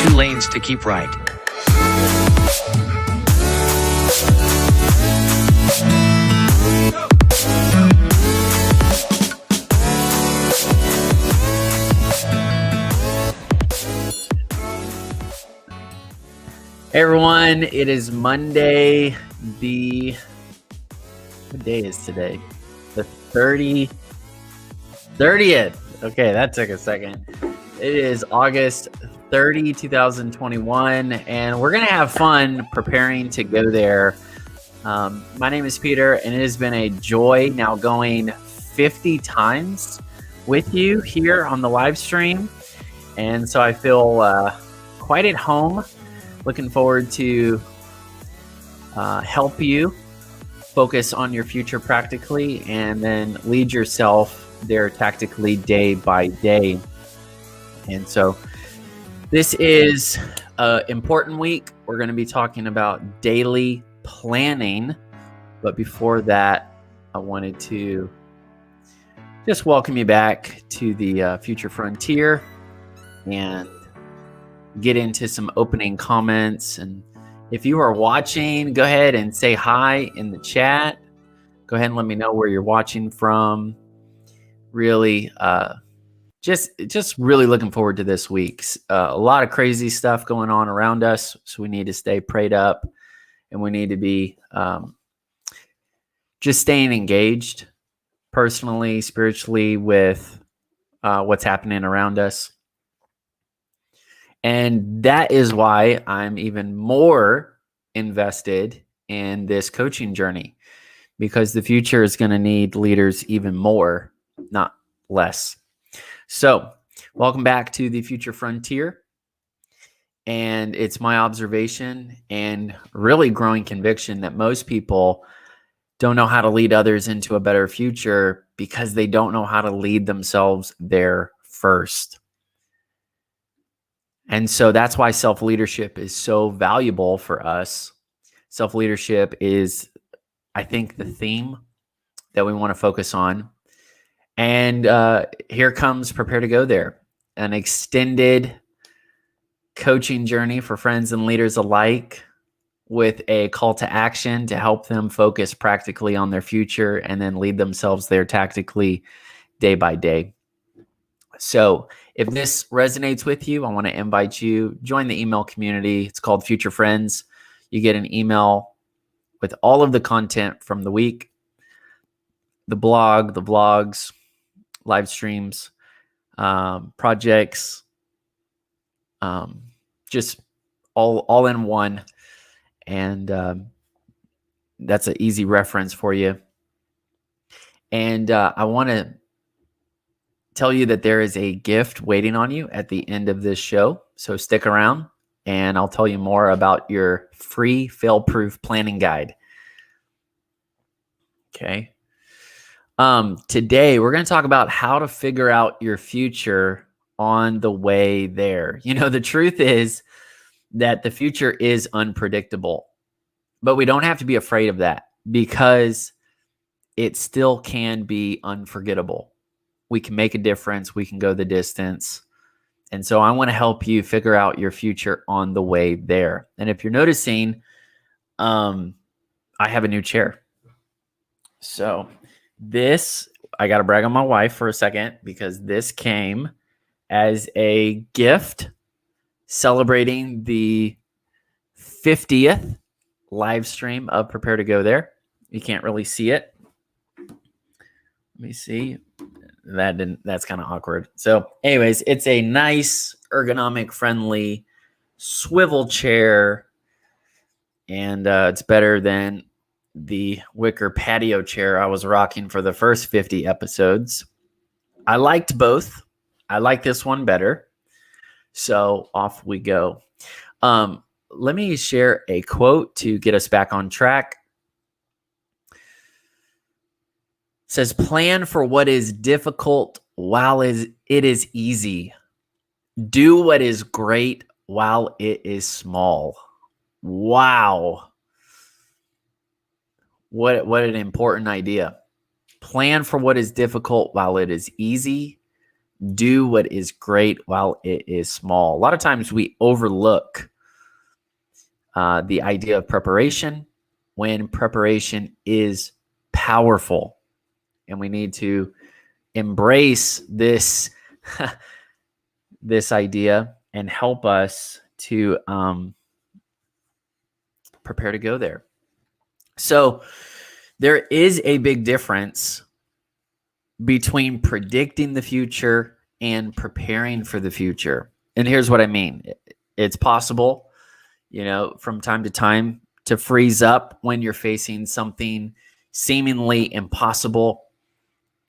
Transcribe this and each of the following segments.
2 lanes to keep right. Hey everyone, it is Monday, what day is today? The 30th. Okay, that took a second. It is August 30, 2021, and we're going to have fun preparing to go there. My name is Peter, and it has been a joy now going 50 times with you here on the live stream. And so I feel quite at home. Looking forward to help you focus on your future practically and then lead yourself there tactically day by day. And so this is an important week. We're going to be talking about daily planning. But before that, I wanted to just welcome you back to the Future Frontier and get into some opening comments. And if you are watching, go ahead and say hi in the chat. Go ahead and let me know where you're watching from. Really, just really looking forward to this week. A lot of crazy stuff going on around us, so we need to stay prayed up, and we need to be just staying engaged personally, spiritually with what's happening around us. And that is why I'm even more invested in this coaching journey, because the future is going to need leaders even more, not less. So welcome back to the Future Frontier. And it's my observation and really growing conviction that most people don't know how to lead others into a better future because they don't know how to lead themselves there first. And so that's why self-leadership is so valuable for us. Self-leadership is, I think, the theme that we want to focus on. And here comes Prepare to Go There, an extended coaching journey for friends and leaders alike with a call to action to help them focus practically on their future and then lead themselves there tactically day by day. So if this resonates with you, I want to invite you, join the email community. It's called Future Friends. You get an email with all of the content from the week, the blog, the vlogs, live streams, projects, just all in one. And that's an easy reference for you. And I want to tell you that there is a gift waiting on you at the end of this show. So stick around and I'll tell you more about your free fail-proof planning guide. Okay. Today we're going to talk about how to figure out your future on the way there. You know, the truth is that the future is unpredictable, but we don't have to be afraid of that because it still can be unforgettable. We can make a difference. We can go the distance. And so I want to help you figure out your future on the way there. And if you're noticing, I have a new chair. So this, I got to brag on my wife for a second because this came as a gift celebrating the 50th live stream of Prepare to Go There. You can't really see it. Let me see. That's kind of awkward. So anyways, it's a nice, ergonomic friendly swivel chair. And it's better than the wicker patio chair I was rocking for the first 50 episodes. I liked both. I like this one better. So off we go. Let me share a quote to get us back on track. It says, plan for what is difficult while it is easy. Do what is great while it is small. Wow. What an important idea. Plan for what is difficult while it is easy. Do what is great while it is small. A lot of times we overlook the idea of preparation when preparation is powerful. And we need to embrace this, this idea and help us to prepare to go there. So there is a big difference between predicting the future and preparing for the future. And here's what I mean. It's possible, from time to time to freeze up when you're facing something seemingly impossible.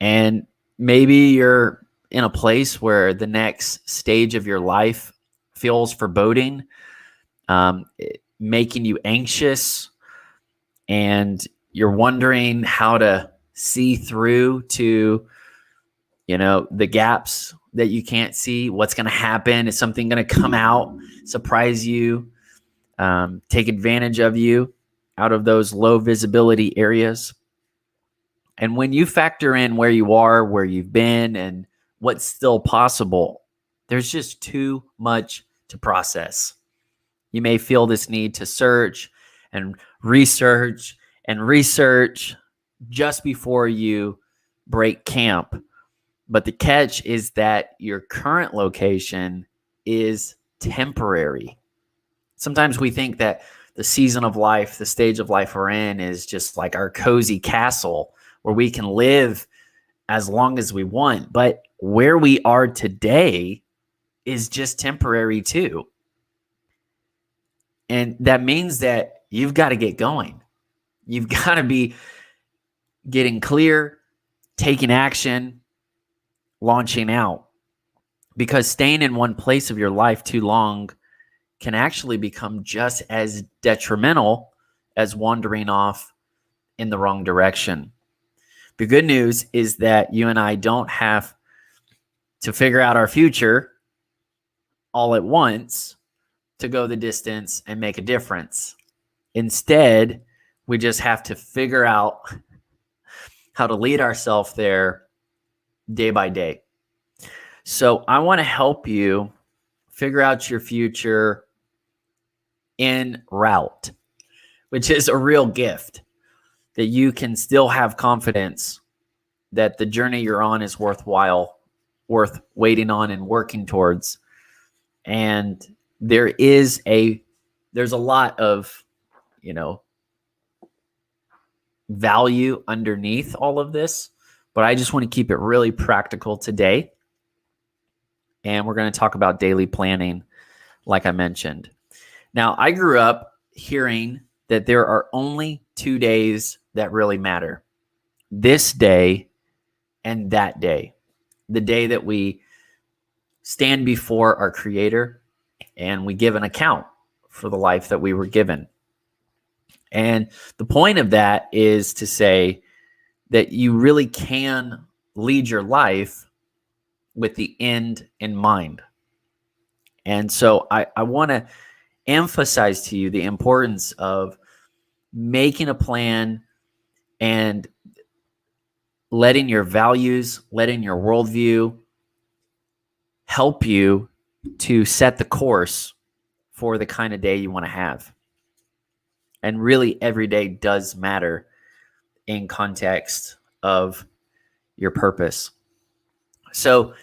And maybe you're in a place where the next stage of your life feels foreboding, making you anxious, and you're wondering how to see through to, the gaps that you can't see. What's going to happen? Is something going to come out, surprise you, take advantage of you out of those low visibility areas? And when you factor in where you are, where you've been, and what's still possible, there's just too much to process. You may feel this need to search and research just before you break camp. But the catch is that your current location is temporary. Sometimes we think that the season of life, the stage of life we're in, is just like our cozy castle where we can live as long as we want. But where we are today is just temporary too. And that means that you've got to get going. You've got to be getting clear, taking action, launching out. Because staying in one place of your life too long can actually become just as detrimental as wandering off in the wrong direction. The good news is that you and I don't have to figure out our future all at once to go the distance and make a difference. Instead, we just have to figure out how to lead ourselves there day by day. So I want to help you figure out your future en route, which is a real gift, that you can still have confidence that the journey you're on is worthwhile, worth waiting on and working towards. And there's a lot of, value underneath all of this, but I just want to keep it really practical today. And we're going to talk about daily planning, like I mentioned. Now, I grew up hearing that there are only 2 days that really matter: this day and that day, the day that we stand before our Creator and we give an account for the life that we were given. And the point of that is to say that you really can lead your life with the end in mind. And so I want to emphasize to you the importance of making a plan and letting your values, letting your worldview help you to set the course for the kind of day you want to have. And really, every day does matter in context of your purpose. So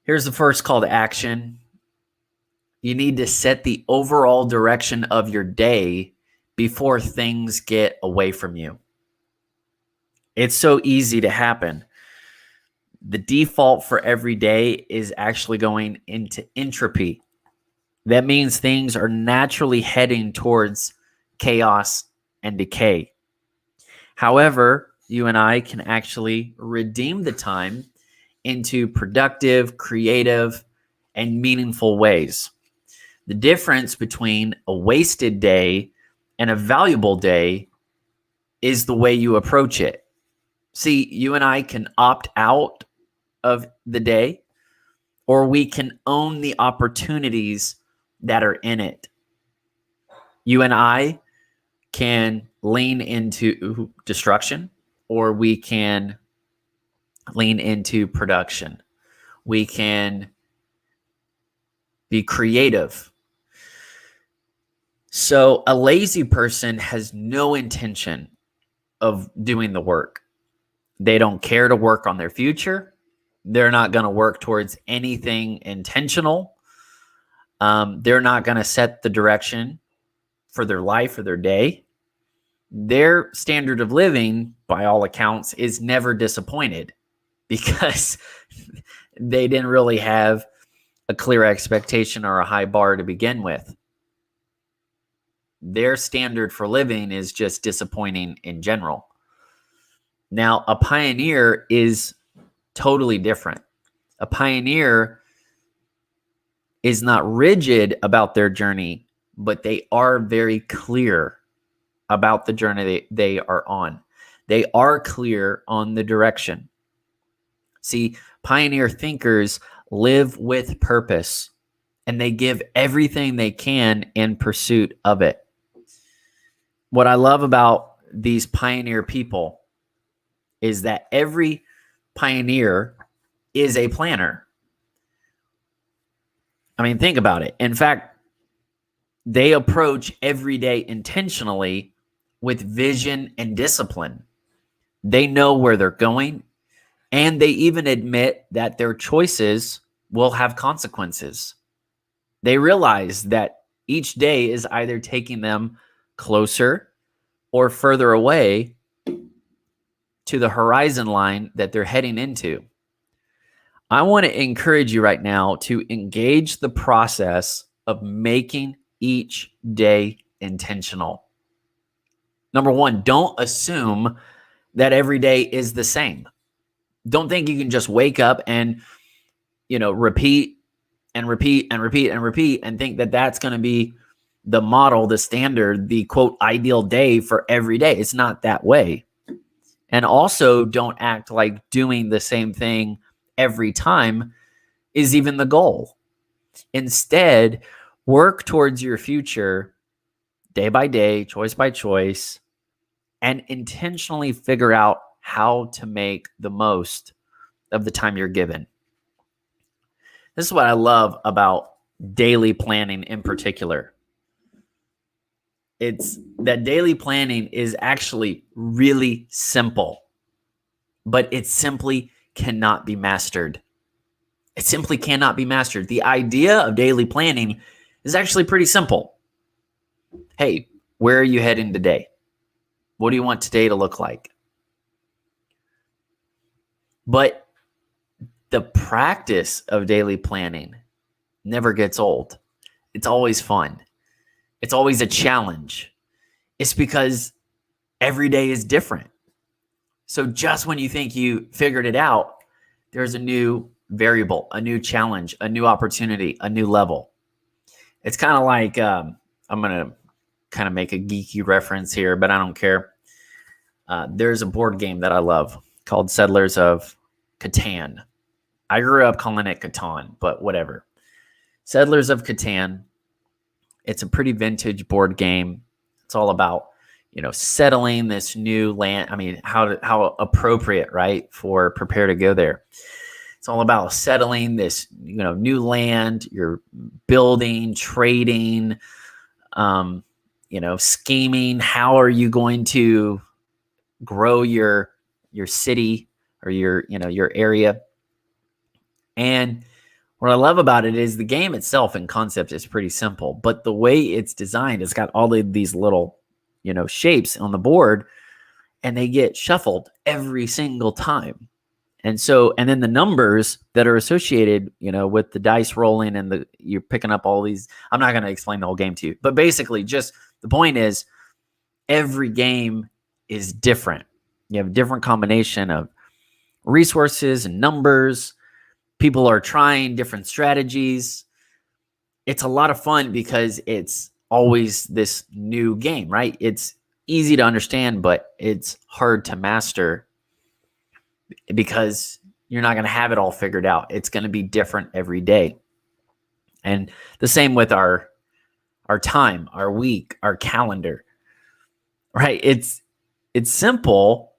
here's the first call to action. You need to set the overall direction of your day before things get away from you. It's so easy to happen. The default for every day is actually going into entropy. That means things are naturally heading towards chaos and decay. However, you and I can actually redeem the time into productive, creative, and meaningful ways. The difference between a wasted day and a valuable day is the way you approach it. See, you and I can opt out of the day, or we can own the opportunities that are in it. You and I can lean into destruction, or we can lean into production. We can be creative. So a lazy person has no intention of doing the work. They don't care to work on their future. They're not going to work towards anything intentional. They're not going to set the direction for their life or their day. Their standard of living, by all accounts, is never disappointed because they didn't really have a clear expectation or a high bar to begin with. Their standard for living is just disappointing in general. Now, a pioneer is totally different. A pioneer is not rigid about their journey, but they are very clear about the journey they are on. They are clear on the direction. See, pioneer thinkers live with purpose, and they give everything they can in pursuit of it. What I love about these pioneer people is that every pioneer is a planner. I mean, think about it. In fact, they approach every day intentionally with vision and discipline. They know where they're going, and they even admit that their choices will have consequences. They realize that each day is either taking them closer or further away to the horizon line that they're heading into. I want to encourage you right now to engage the process of making each day intentional. Number one, don't assume that every day is the same. Don't think you can just wake up and, repeat and repeat and repeat and repeat and think that that's going to be the model, the standard, the quote ideal day for every day. It's not that way. And also don't act like doing the same thing every time is even the goal. Instead, work towards your future day by day, choice by choice, and intentionally figure out how to make the most of the time you're given. This is what I love about daily planning in particular. It's that daily planning is actually really simple, but it simply cannot be mastered. It simply cannot be mastered. The idea of daily planning is actually pretty simple. Hey, where are you heading today? What do you want today to look like? But the practice of daily planning never gets old. It's always fun. It's always a challenge. It's because every day is different. So just when you think you figured it out, there's a new variable, a new challenge, a new opportunity, a new level. It's kind of like, I'm going to kind of make a geeky reference here, but I don't care. There's a board game that I love called Settlers of Catan. I grew up calling it Catan, but whatever. Settlers of Catan. It's a pretty vintage board game. It's all about, settling this new land. I mean, how appropriate, right, for Prepare to Go there. It's all about settling this, new land. You're building, trading, scheming. How are you going to grow your city or your area? And what I love about it is the game itself in concept is pretty simple, but the way it's designed, it's got all of these little, shapes on the board, and they get shuffled every single time. And then the numbers that are associated, with the dice rolling and you're picking up all these. I'm not going to explain the whole game to you, but basically just the point is every game is different. You have a different combination of resources and numbers. People are trying different strategies. It's a lot of fun because it's always this new game, right? It's easy to understand, but it's hard to master because you're not going to have it all figured out. It's going to be different every day. And the same with our time, our week, our calendar, right? It's simple,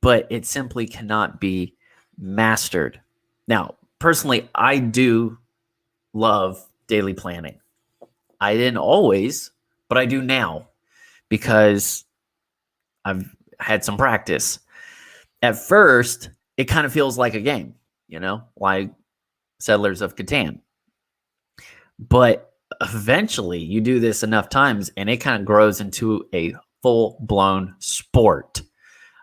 but it simply cannot be mastered. Now, personally, I do love daily planning. I didn't always, but I do now because I've had some practice. At first, it kind of feels like a game, like Settlers of Catan. But eventually, you do this enough times and it kind of grows into a full-blown sport.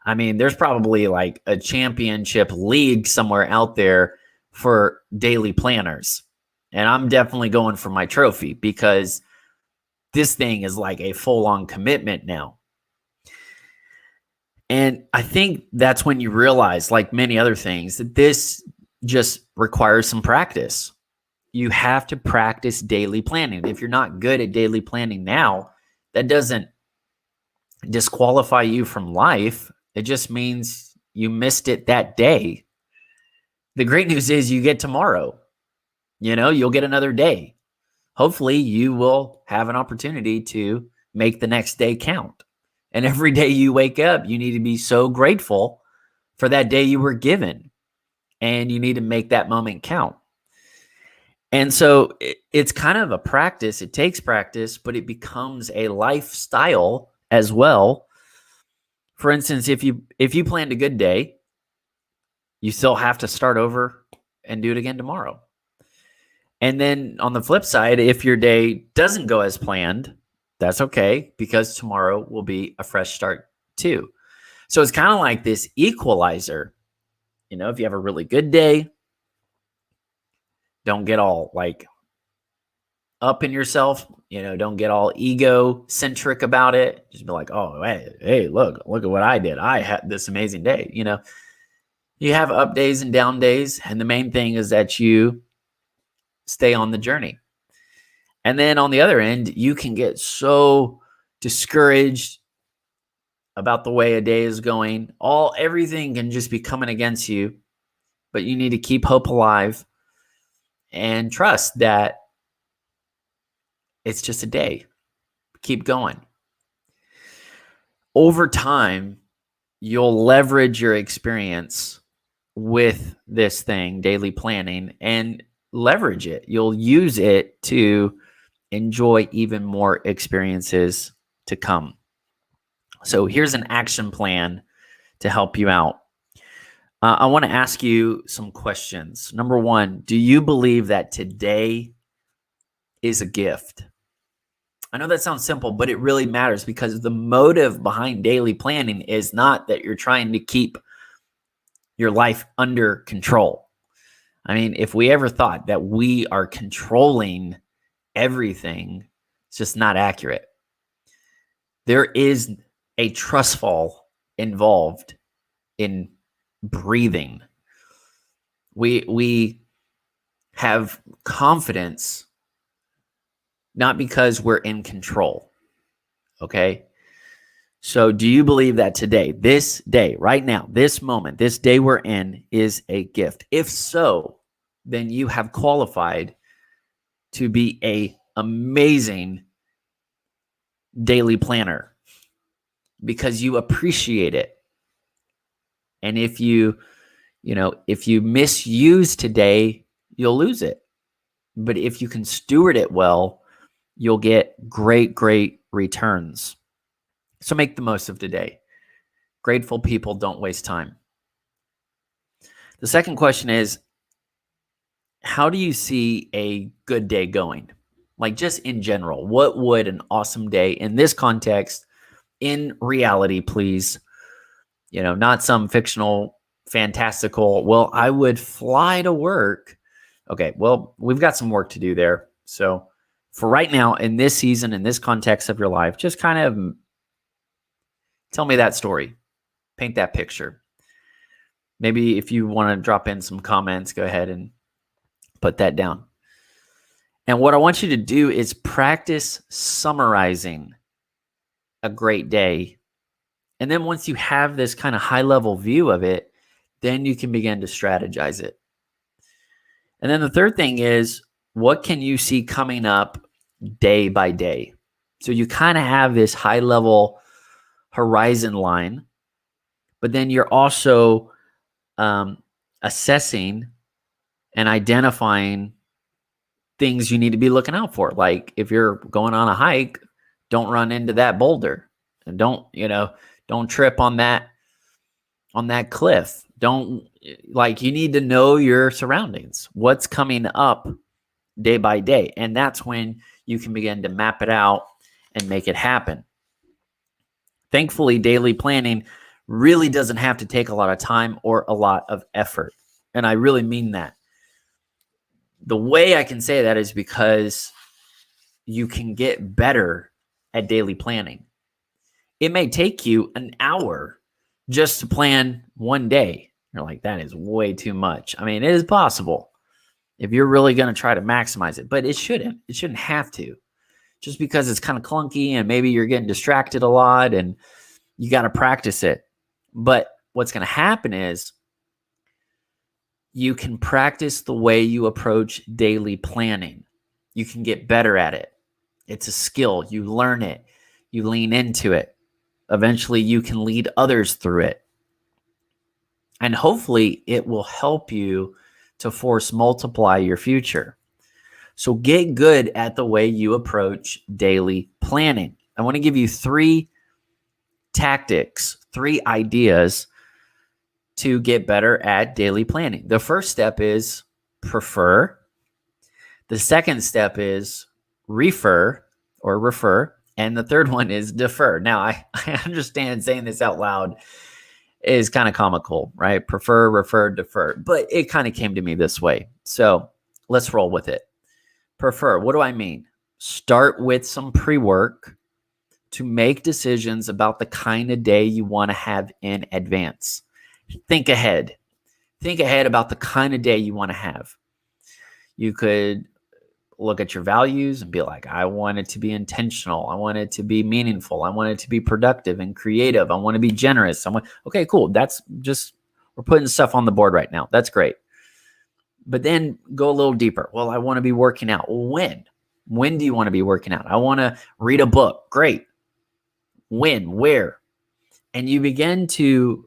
I mean, there's probably like a championship league somewhere out there for daily planners. And I'm definitely going for my trophy because this thing is like a full-on commitment now. And I think that's when you realize, like many other things, that this just requires some practice. You have to practice daily planning. If you're not good at daily planning now, that doesn't disqualify you from life. It just means you missed it that day. The great news is you get tomorrow. You'll get another day. Hopefully, you will have an opportunity to make the next day count. And every day you wake up, you need to be so grateful for that day you were given. And you need to make that moment count. And so it's kind of a practice. It takes practice, but it becomes a lifestyle as well. For instance, if you planned a good day, you still have to start over and do it again tomorrow. And then on the flip side, if your day doesn't go as planned, that's okay, because tomorrow will be a fresh start too. So it's kind of like this equalizer. If you have a really good day, don't get all like up in yourself, don't get all egocentric about it. Just be like, oh, hey, look at what I did. I had this amazing day. You have up days and down days. And the main thing is that you stay on the journey. And then on the other end, you can get so discouraged about the way a day is going. Everything can just be coming against you, but you need to keep hope alive and trust that it's just a day. Keep going. Over time, you'll leverage your experience with this thing, daily planning, and leverage it. You'll use it to enjoy even more experiences to come. So here's an action plan to help you out. I want to ask you some questions. Number one, do you believe that today is a gift? I know that sounds simple, but it really matters because the motive behind daily planning is not that you're trying to keep your life under control. I mean, if we ever thought that we are controlling everything, it's just not accurate. There is a trust fall involved in breathing. We have confidence not because we're in control. Okay? So do you believe that today, this day, right now, this moment, this day we're in is a gift? If so, then you have qualified to be an amazing daily planner because you appreciate it. And if you misuse today, you'll lose it. But if you can steward it well, you'll get great returns. So make the most of today. Grateful people don't waste time. The second question is, how do you see a good day going? Like just in general, what would an awesome day in this context, in reality, please, not some fictional, fantastical, well, I would fly to work. Okay, well, we've got some work to do there. So for right now, in this season, in this context of your life, just kind of tell me that story. Paint that picture. Maybe if you want to drop in some comments, go ahead and put that down. And what I want you to do is practice summarizing a great day. And then once you have this kind of high-level view of it, then you can begin to strategize it. And then the third thing is, what can you see coming up day by day? So you kind of have this high-level horizon line, but then you're also assessing and identifying things you need to be looking out for. Like if you're going on a hike, don't run into that boulder, and don't trip on that cliff. You need to know your surroundings, what's coming up day by day. And that's when you can begin to map it out and make it happen. Thankfully, daily planning really doesn't have to take a lot of time or a lot of effort. And I really mean that. The way I can say that is because you can get better at daily planning. It may take you an hour just to plan one day. You're like, that is way too much. I mean, it is possible if you're really going to try to maximize it, but it shouldn't have to. Just because it's kind of clunky and maybe you're getting distracted a lot and you got to practice it. But what's going to happen is you can practice the way you approach daily planning. You can get better at it. It's a skill. You learn it. You lean into it. Eventually, you can lead others through it. And hopefully, it will help you to force multiply your future. So get good at the way you approach daily planning. I want to give you 3 tactics, 3 ideas to get better at daily planning. The first step is prefer. The second step is refer. And the third one is defer. Now, I understand saying this out loud is kind of comical, right? Prefer, refer, defer. But it kind of came to me this way. So let's roll with it. Prefer. What do I mean? Start with some pre-work to make decisions about the kind of day you want to have in advance. Think ahead. Think ahead about the kind of day you want to have. You could look at your values and be like, I want it to be intentional. I want it to be meaningful. I want it to be productive and creative. I want to be generous. Okay, cool. That's just, we're putting stuff on the board right now. That's great. But then go a little deeper. Well, I want to be working out. When? When do you want to be working out? I want to read a book. Great. When? Where? And you begin to,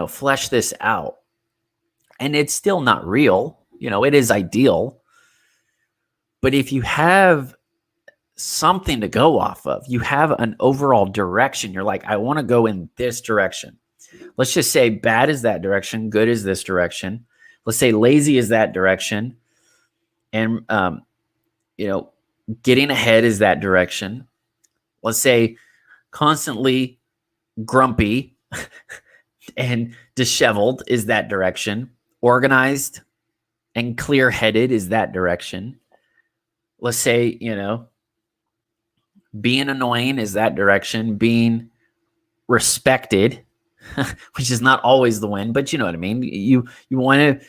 flesh this out. And it's still not real. It is ideal. But if you have something to go off of, you have an overall direction. You're like, I want to go in this direction. Let's just say bad is that direction. Good is this direction. Let's say lazy is that direction. And, getting ahead is that direction. Let's say constantly grumpy and disheveled is that direction. Organized and clear-headed is that direction. Let's say, being annoying is that direction. Being respected, which is not always the win, but you know what I mean. You want to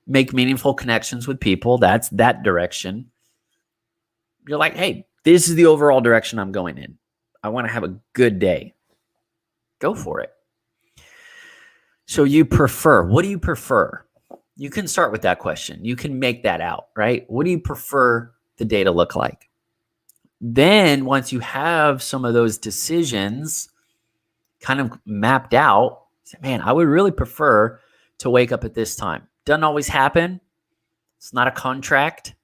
make meaningful connections with people. That's that direction. You're like, hey, this is the overall direction I'm going in. I want to have a good day. Go for it. So you prefer. What do you prefer? You can start with that question. You can make that out, right? What do you prefer the day to look like? Then once you have some of those decisions kind of mapped out, say, man, I would really prefer to wake up at this time. Doesn't always happen. It's not a contract,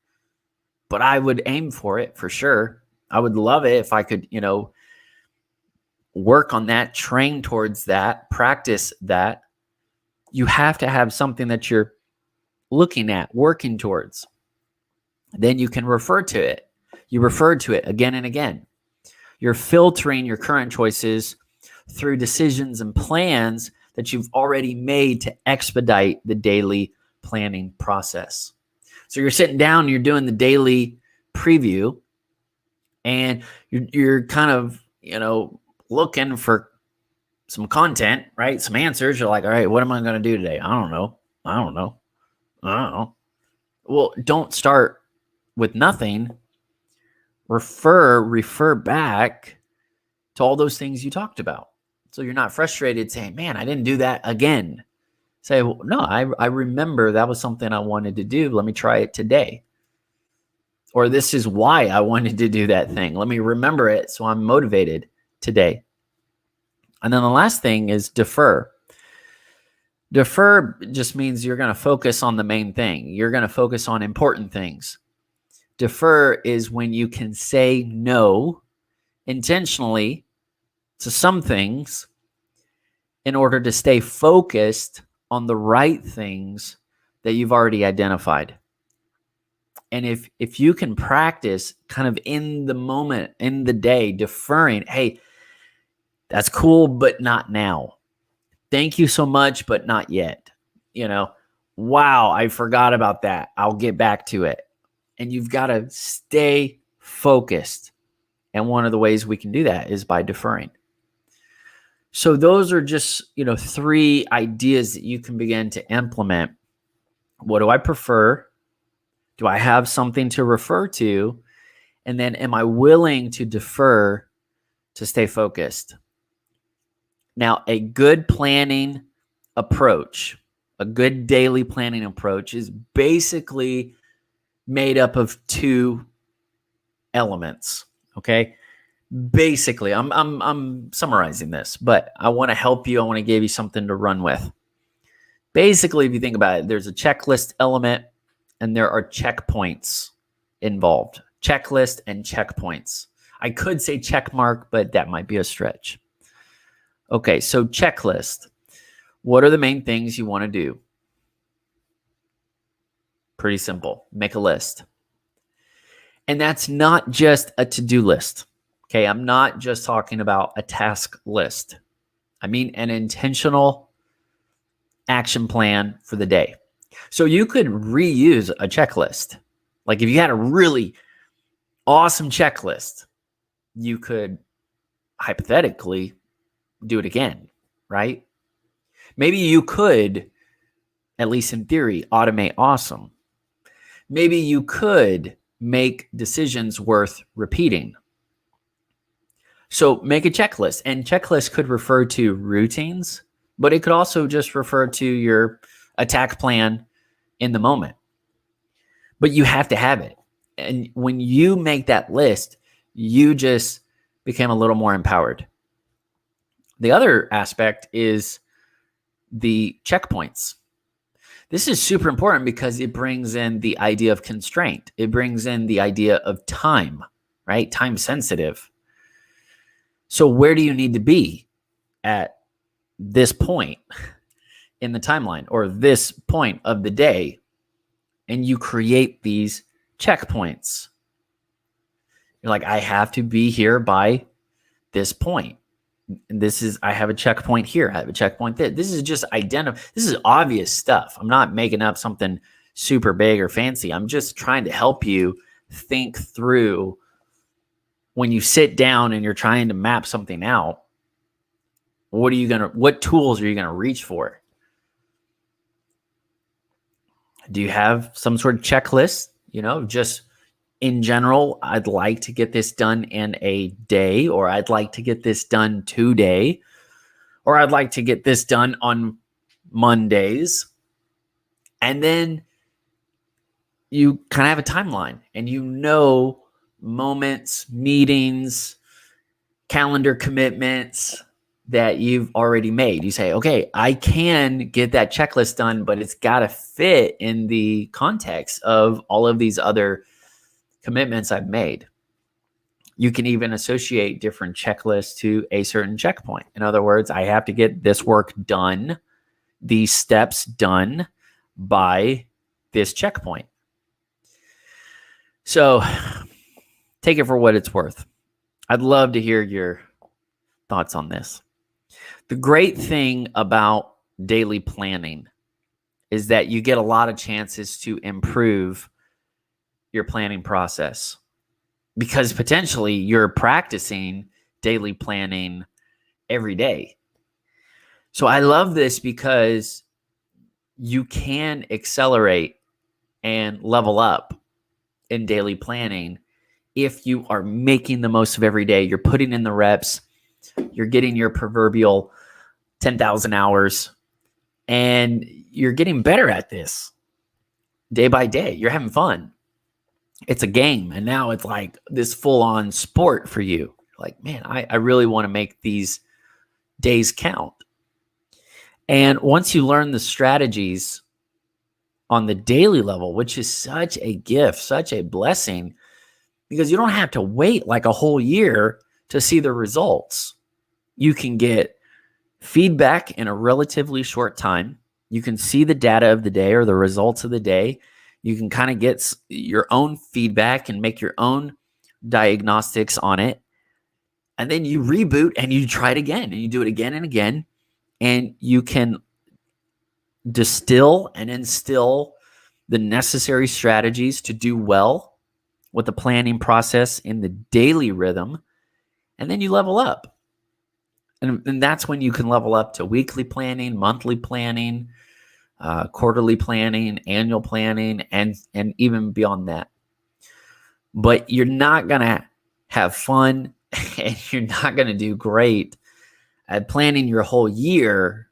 but I would aim for it for sure. I would love it if I could, work on that, train towards that, practice that. You have to have something that you're looking at, working towards. Then you can refer to it. You refer to it again and again. You're filtering your current choices through decisions and plans that you've already made to expedite the daily planning process. So you're sitting down, you're doing the daily preview, and you're kind of, looking for some content, right? Some answers. You're like, all right, what am I going to do today? I don't know. Well, don't start with nothing. Refer back to all those things you talked about. So you're not frustrated saying, man, I didn't do that again. Say, well, no, I remember that was something I wanted to do. Let me try it today. Or this is why I wanted to do that thing. Let me remember it so I'm motivated today. And then the last thing is defer. Defer just means you're going to focus on the main thing. You're going to focus on important things. Defer is when you can say no intentionally to some things in order to stay focused on the right things that you've already identified. And if you can practice kind of in the moment, in the day, deferring, hey, that's cool, but not now. Thank you so much, but not yet. Wow, I forgot about that. I'll get back to it. And you've got to stay focused. And one of the ways we can do that is by deferring. So those are just, 3 ideas that you can begin to implement. What do I prefer? Do I have something to refer to? And then am I willing to defer to stay focused? Now, a good planning approach, a good daily planning approach is basically made up of 2 elements, okay? Basically, I'm summarizing this, but I want to help you. I want to give you something to run with. Basically, if you think about it, there's a checklist element and there are checkpoints involved. Checklist and checkpoints. I could say check mark, but that might be a stretch. Okay, so checklist. What are the main things you want to do? Pretty simple. Make a list. And that's not just a to-do list. Okay, I'm not just talking about a task list. I mean an intentional action plan for the day. So you could reuse a checklist. Like if you had a really awesome checklist, you could hypothetically do it again, right? Maybe you could, at least in theory, automate awesome. Maybe you could make decisions worth repeating. So make a checklist, and checklist could refer to routines, but it could also just refer to your attack plan in the moment. But you have to have it. And when you make that list, you just become a little more empowered. The other aspect is the checkpoints. This is super important because it brings in the idea of constraint. It brings in the idea of time, right? Time sensitive. So where do you need to be at this point in the timeline or this point of the day? And you create these checkpoints. You're like, I have to be here by this point. I have a checkpoint here. I have a checkpoint there. This is just this is obvious stuff. I'm not making up something super big or fancy. I'm just trying to help you think through when you sit down and you're trying to map something out. What tools are you going to reach for? Do you have some sort of checklist? Just in general, I'd like to get this done in a day, or I'd like to get this done today, or I'd like to get this done on Mondays. And then you kind of have a timeline and moments, meetings, calendar commitments that you've already made. You say, okay, I can get that checklist done, but it's got to fit in the context of all of these other commitments I've made. You can even associate different checklists to a certain checkpoint. In other words, I have to get this work done, these steps done by this checkpoint. So take it for what it's worth. I'd love to hear your thoughts on this. The great thing about daily planning is that you get a lot of chances to improve your planning process because potentially you're practicing daily planning every day. So I love this because you can accelerate and level up in daily planning if you are making the most of every day. You're putting in the reps, you're getting your proverbial 10,000 hours, and you're getting better at this day by day. You're having fun. It's a game, and now it's like this full-on sport for you. Like, man, I really want to make these days count. And once you learn the strategies on the daily level, which is such a gift, such a blessing, because you don't have to wait like a whole year to see the results. You can get feedback in a relatively short time. You can see the data of the day or the results of the day. You can kind of get your own feedback and make your own diagnostics on it. And then you reboot and you try it again, and you do it again and again. And you can distill and instill the necessary strategies to do well with the planning process in the daily rhythm. And then you level up. And that's when you can level up to weekly planning, monthly planning, quarterly planning, annual planning, and even beyond that. But you're not going to have fun and you're not going to do great at planning your whole year.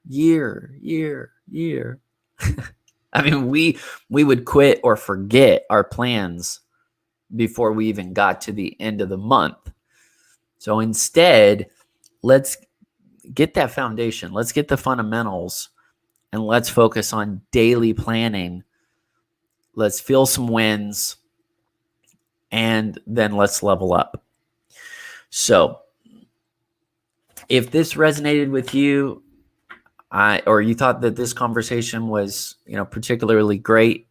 I mean, we would quit or forget our plans before we even got to the end of the month. So instead, let's get that foundation. Let's get the fundamentals, and let's focus on daily planning. Let's feel some wins, and then let's level up. So if this resonated with you, or you thought that this conversation was, particularly great,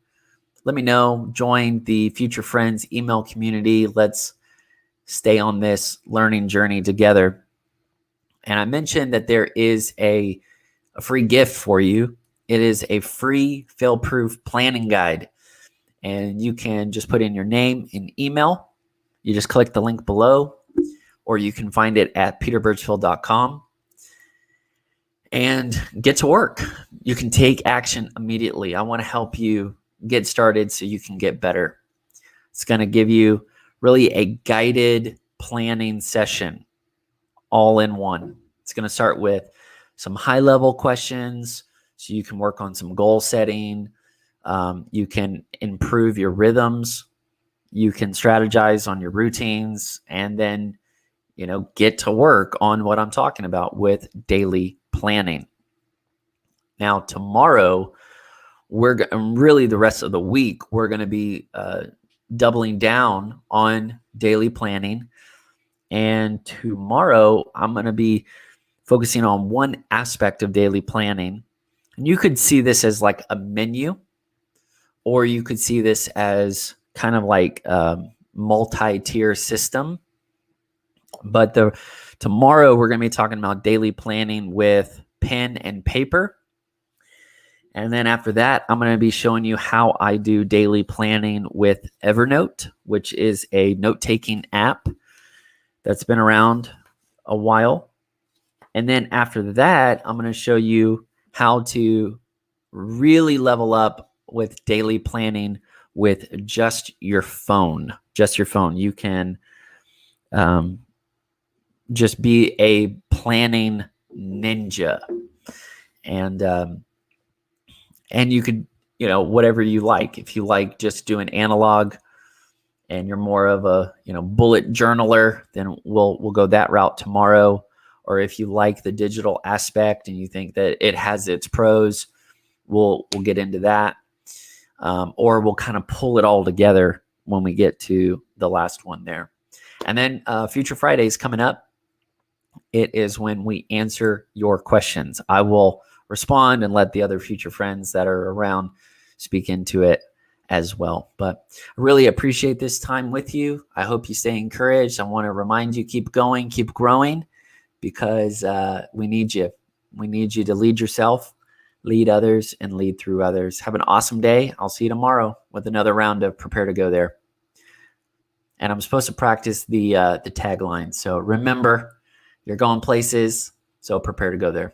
let me know. Join the Future Friends email community. Let's stay on this learning journey together. And I mentioned that there is a free gift for you. It is a free fail-proof planning guide. And you can just put in your name and email. You just click the link below, or you can find it at peterbirchfield.com and get to work. You can take action immediately. I want to help you get started so you can get better. It's going to give you really a guided planning session all in one. It's going to start with some high-level questions so you can work on some goal setting. You can improve your rhythms. You can strategize on your routines, and then, get to work on what I'm talking about with daily planning. Now, tomorrow, really the rest of the week, we're going to be doubling down on daily planning. And tomorrow, I'm going to be focusing on one aspect of daily planning. And you could see this as like a menu, or you could see this as kind of like a multi-tier system. But tomorrow, we're going to be talking about daily planning with pen and paper. And then after that, I'm going to be showing you how I do daily planning with Evernote, which is a note-taking app that's been around a while. And then after that, I'm going to show you how to really level up with daily planning with just your phone. You can just be a planning ninja. And you could, whatever you like. If you like just doing analog and you're more of a, bullet journaler, then we'll go that route tomorrow. Or if you like the digital aspect and you think that it has its pros, we'll get into that. Or we'll kind of pull it all together when we get to the last one there. And then Future Friday is coming up. It is when we answer your questions. I will respond and let the other future friends that are around speak into it as well. But I really appreciate this time with you. I hope you stay encouraged. I want to remind you, keep going, keep growing, because we need you. We need you to lead yourself, lead others, and lead through others. Have an awesome day. I'll see you tomorrow with another round of Prepare to Go There. And I'm supposed to practice the tagline. So remember, you're going places, so prepare to go there.